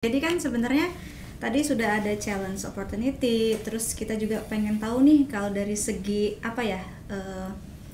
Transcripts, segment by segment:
Jadi kan sebenarnya tadi sudah ada challenge opportunity, terus kita juga pengen tahu nih kalau dari segi apa ya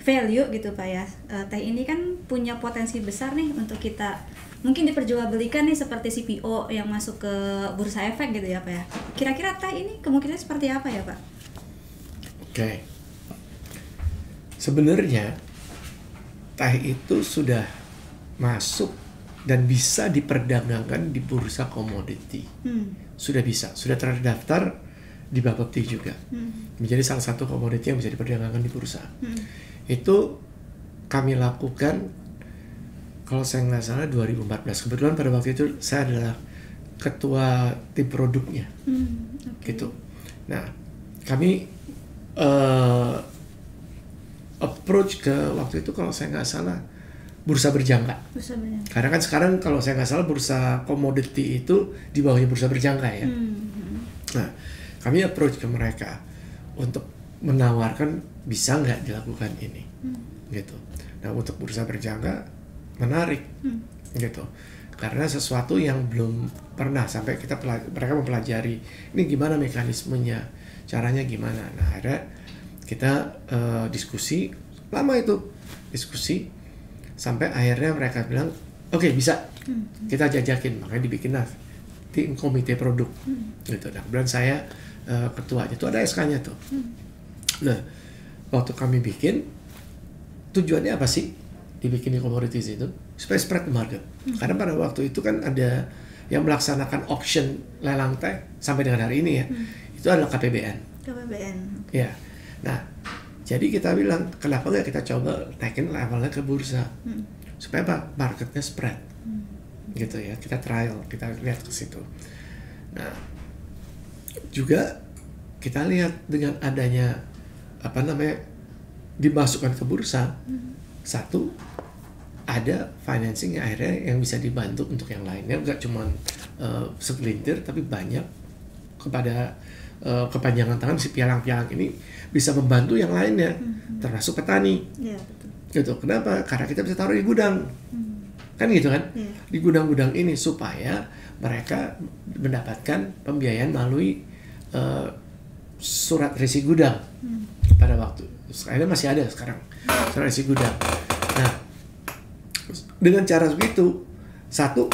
value gitu Pak ya, teh ini kan punya potensi besar nih untuk kita mungkin diperjualbelikan nih seperti CPO yang masuk ke bursa efek gitu ya Pak ya. Kira-kira teh ini kemungkinan seperti apa ya Pak? Oke. Sebenarnya teh itu sudah masuk dan bisa diperdagangkan di bursa komoditi. Sudah bisa, sudah terdaftar di Bapepti juga. Menjadi salah satu komoditi yang bisa diperdagangkan di bursa. Itu kami lakukan, kalau saya nggak salah 2014. Kebetulan pada waktu itu saya adalah ketua tim produknya. Gitu. Nah, kami approach ke waktu itu kalau saya nggak salah bursa berjangka. Karena kan sekarang kalau saya nggak salah bursa komoditi itu di bawahnya bursa berjangka ya. Nah, kami approach ke mereka untuk menawarkan bisa nggak dilakukan ini, gitu. Nah, untuk bursa berjangka menarik, gitu. Karena sesuatu yang belum pernah sampai mereka mempelajari ini gimana mekanismenya, caranya gimana. Nah, akhirnya kita diskusi lama itu diskusi. Sampai akhirnya mereka bilang, oke, bisa, kita jajakin, makanya dibikinlah tim komite produk, gitu. Nah, kemudian saya ketuanya, itu ada SK-nya tuh. Nah, waktu kami bikin, tujuannya apa sih dibikin commodities itu? Supaya spread the market. Karena pada waktu itu kan ada yang melaksanakan auction lelang teh sampai dengan hari ini ya, itu adalah KPBN. Ya, nah. Jadi kita bilang, kenapa nggak kita coba naikin levelnya ke bursa? Supaya apa? Marketnya spread. Gitu ya, kita trial, kita lihat ke situ. Nah, juga kita lihat dengan adanya, dimasukkan ke bursa, satu, ada financing yang akhirnya yang bisa dibantu untuk yang lainnya, nggak cuma segelintir, tapi banyak kepada kepanjangan tangan si pialang-pialang ini bisa membantu yang lainnya, termasuk petani. Ya, betul. Gitu. Kenapa? Karena kita bisa taruh di gudang. Kan gitu kan? Di gudang-gudang ini supaya mereka mendapatkan pembiayaan melalui surat resi gudang pada waktu. Akhirnya masih ada sekarang surat resi gudang. Nah, dengan cara begitu, satu,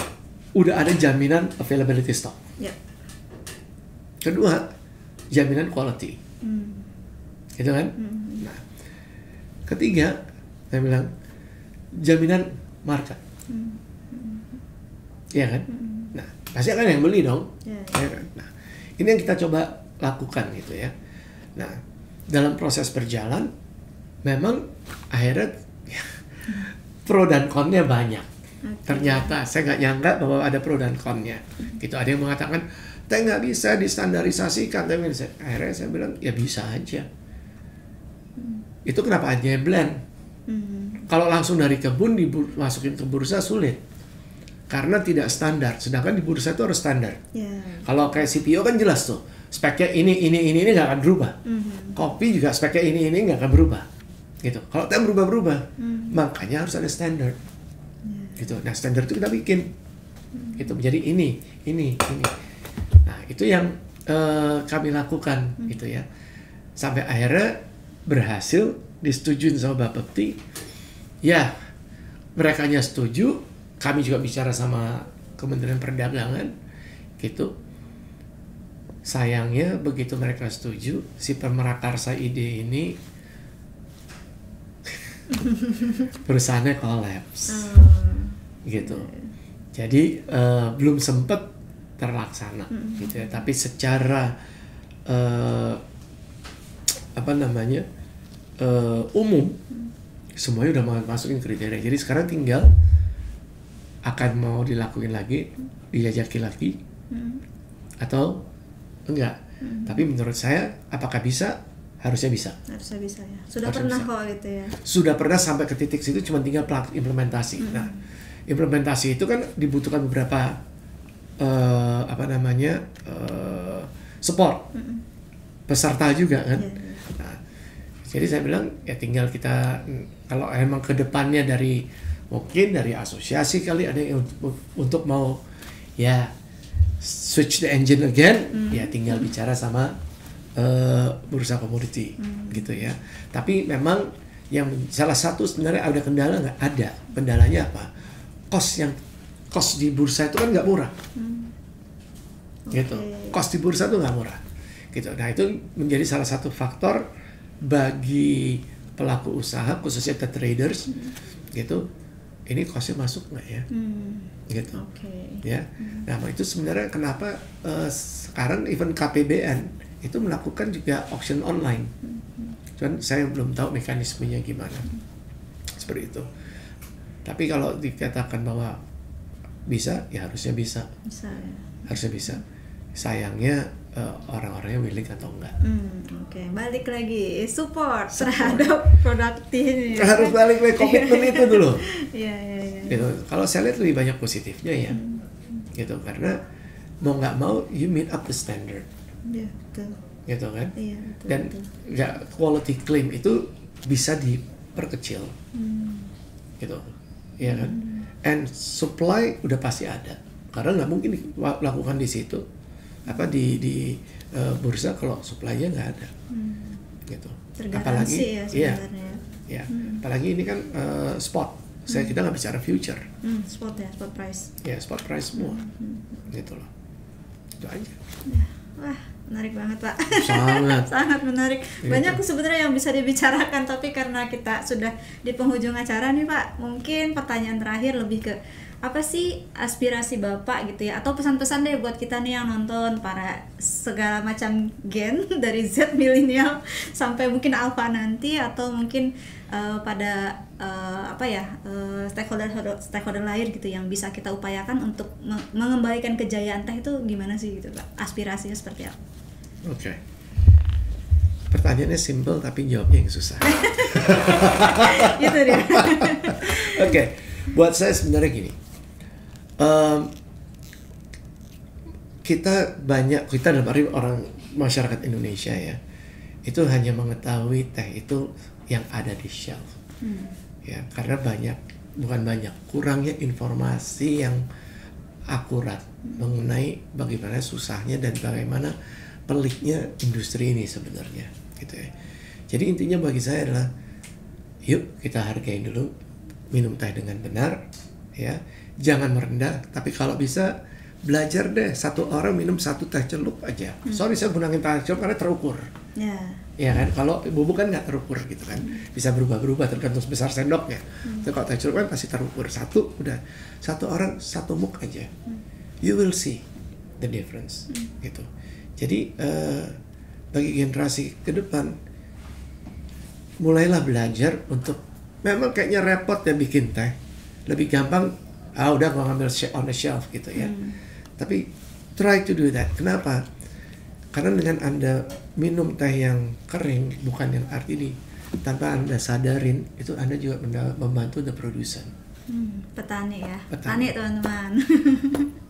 udah ada jaminan availability stock. Kedua, jaminan quality. Gitu kan? Nah, ketiga, saya bilang jaminan market. Iya kan? Nah, pasti akan yang beli dong. Ya kan? Nah, ini yang kita coba lakukan gitu ya. Nah, dalam proses berjalan, memang akhirnya pro dan konnya banyak. Ternyata saya nggak nyangka bahwa ada pro dan konnya. Gitu, ada yang mengatakan teh nggak bisa distandarisasikan. Akhirnya saya bilang ya bisa aja. Itu kenapa aja blend? Kalau langsung dari kebun dimasukin ke bursa sulit. Karena tidak standar. Sedangkan di bursa itu harus standar. Kalau kayak CPO kan jelas tuh. Speknya ini nggak akan berubah. Kopi juga speknya ini nggak akan berubah. Gitu. Kalau teh berubah-berubah, makanya harus ada standar. Gitu. Nah, standar itu kita bikin. Gitu. Menjadi ini. Nah, itu yang kami lakukan gitu ya. Sampai akhirnya berhasil disetujuin sama Bapepti. Ya, merekanya setuju, kami juga bicara sama Kementerian Perdagangan gitu. Sayangnya begitu mereka setuju, si Pemrakarsa ide ini perusahaannya kolaps. Gitu. Jadi belum sempat terlaksana gitu ya. Tapi secara umum semuanya udah masukin kriteria. Jadi sekarang tinggal akan mau dilakuin lagi, dijajaki lagi atau enggak. Tapi menurut saya apakah bisa? Harusnya bisa. Harusnya bisa ya. Sudah pernah kok gitu ya. Sudah pernah sampai ke titik situ, cuma tinggal implementasi. Nah, implementasi itu kan dibutuhkan beberapa support peserta juga kan. Nah, jadi saya bilang ya tinggal kita kalau emang kedepannya mungkin dari asosiasi kali ada yang untuk mau ya switch the engine again, ya tinggal bicara sama bursa komoditi gitu ya. Tapi memang yang salah satu sebenarnya ada kendala nggak? Ada. Kendalanya apa? Cost di bursa itu kan nggak murah. Gitu. Cost di bursa itu nggak murah. Gitu. Nah itu menjadi salah satu faktor bagi pelaku usaha, khususnya the traders, gitu. Ini costnya masuk nggak ya? Gitu. Ya. Nah itu sebenarnya kenapa sekarang even KPBN itu melakukan juga auction online. Cuman saya belum tahu mekanismenya gimana. Seperti itu. Tapi kalau dikatakan bahwa bisa, ya harusnya bisa. Harusnya bisa. Sayangnya orang-orangnya willing atau enggak. Balik lagi support terhadap produk ini. Harus balik lagi komitmen itu dulu. Iya. Gitu. Kalau saya lihat lebih banyak positifnya ya. Gitu karena mau nggak mau you meet up the standard. Iya, betul. Gitu kan? Iya, betul. Dan ya, quality claim itu bisa diperkecil. Gitu. Iya kan? And supply udah pasti ada. Karena nggak mungkin lakukan di situ di bursa kalau supply-nya nggak ada. Gitu. Apalagi ya sebenarnya. Iya. Apalagi ini kan spot. Kita nggak bicara future. Spot price. Ya, spot price semua. Gitu loh. Itu aja. Wah, menarik banget Pak. Sangat menarik. Banyak sebenarnya yang bisa dibicarakan, tapi karena kita sudah di penghujung acara nih Pak, mungkin pertanyaan terakhir lebih ke apa sih aspirasi Bapak gitu ya, atau pesan-pesan deh buat kita nih yang nonton, para segala macam gen dari Z milenial sampai mungkin alpha nanti, atau mungkin pada stakeholder lain gitu yang bisa kita upayakan untuk mengembalikan kejayaan teh itu gimana sih gitu Pak? Aspirasinya seperti apa? Oke. Pertanyaannya simple tapi jawabnya yang susah. Gitu dia. Oke. Buat saya sebenarnya gini. Kita dalam arti orang masyarakat Indonesia ya, itu hanya mengetahui teh itu yang ada di shelf. Ya, karena kurangnya informasi yang akurat mengenai bagaimana susahnya dan bagaimana peliknya industri ini sebenarnya, gitu ya. Jadi intinya bagi saya adalah, yuk kita hargai dulu, minum teh dengan benar, ya, jangan merendah. Tapi kalau bisa belajar deh, satu orang minum satu teh celup aja. Sorry saya gunain teh celup karena terukur. Ya kan, kalau bubuk kan nggak terukur gitu kan, bisa berubah-berubah tergantung besar sendoknya. Tapi kalau teh celup kan pasti terukur. Satu orang satu muk aja, you will see the difference, gitu. Jadi bagi generasi ke depan, mulailah belajar untuk, memang kayaknya repot ya bikin teh, lebih gampang, udah gua ngambil on the shelf gitu ya. Tapi try to do that. Kenapa? Karena dengan Anda minum teh yang kering, bukan yang arti tanpa Anda sadarin, itu Anda juga membantu the producer. Petani ya. Petani teman-teman.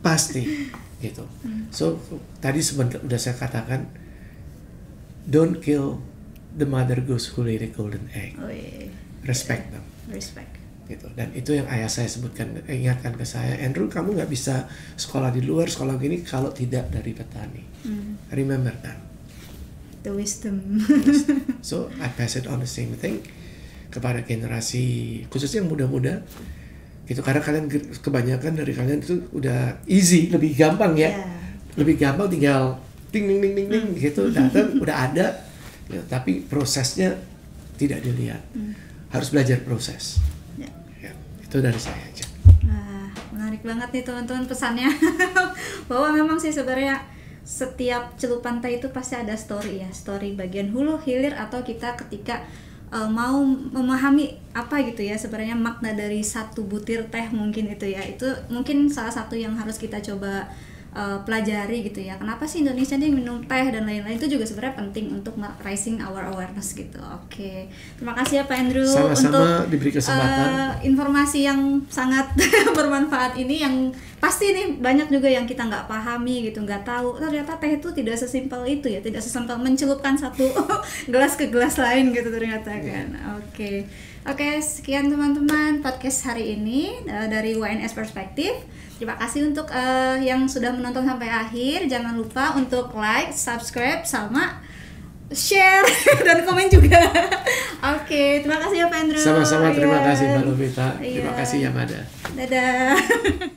Pasti gitu. So tadi sebentar udah saya katakan, don't kill the mother goose who laid a golden egg. Respect them. Respect. Gitu. Dan itu yang ayah saya ingatkan ke saya, Andrew, kamu nggak bisa sekolah di luar, sekolah gini kalau tidak dari petani. Remember that. The wisdom. So I pass it on the same thing kepada generasi khususnya yang muda-muda. Gitu, karena kalian kebanyakan dari kalian itu udah easy, lebih gampang ya. Lebih gampang, tinggal ding gitu datang udah ada. Ya, tapi prosesnya tidak dilihat. Harus belajar proses. Ya, itu dari saya aja. Menarik banget nih teman-teman pesannya. Bahwa memang sih sebenarnya setiap celupan teh itu pasti ada story ya, story bagian hulu, hilir, atau kita ketika mau memahami apa gitu ya sebenarnya makna dari satu butir teh mungkin itu ya, itu mungkin salah satu yang harus kita coba pelajari gitu ya. Kenapa sih Indonesia nih minum teh dan lain-lain, itu juga sebenarnya penting untuk raising our awareness gitu. Oke. Terima kasih ya Pak Andrew. Sama-sama, untuk diberi kesempatan. Informasi yang sangat bermanfaat ini, yang pasti nih banyak juga yang kita nggak pahami gitu, nggak tahu ternyata teh itu tidak sesimpel itu ya, tidak sesimpel mencelupkan satu gelas ke gelas lain gitu ternyata kan. Oke, sekian teman-teman podcast hari ini dari WNS Perspektif. Terima kasih untuk yang sudah menonton sampai akhir. Jangan lupa untuk like, subscribe, sama share dan komen juga. Oke, terima kasih ya Pak Andrew. Sama-sama, terima kasih Mbak Lovita. Terima kasih Yamada. Dadah.